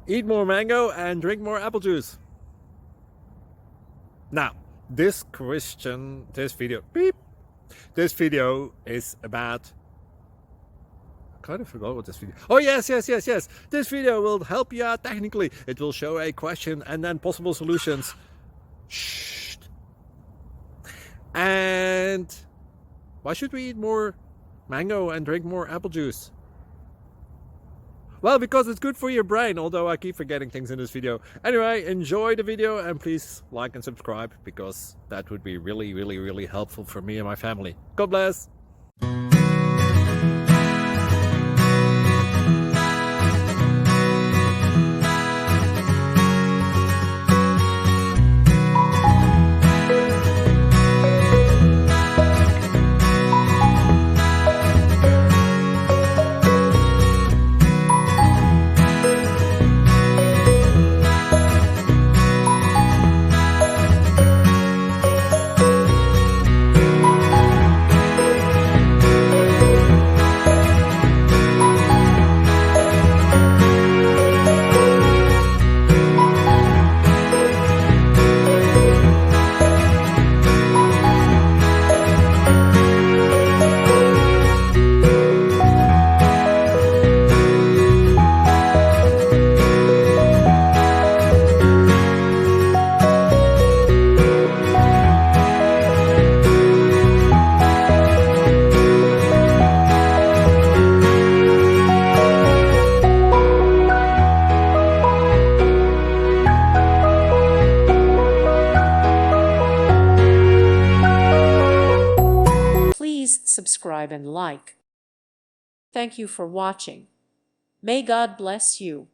Eat more mango and drink more apple juice. Now, this video is about, I kind of forgot what this video. Oh, yes. This video will help you out technically. It will show a question and then possible solutions. Shh. And why should we eat more mango and drink more apple juice? Well, because it's good for your brain, although I keep forgetting things in this video. Anyway, enjoy the video and please like and subscribe, because that would be really helpful for me and my family. God bless! Subscribe and like. Thank you for watching. May God bless you.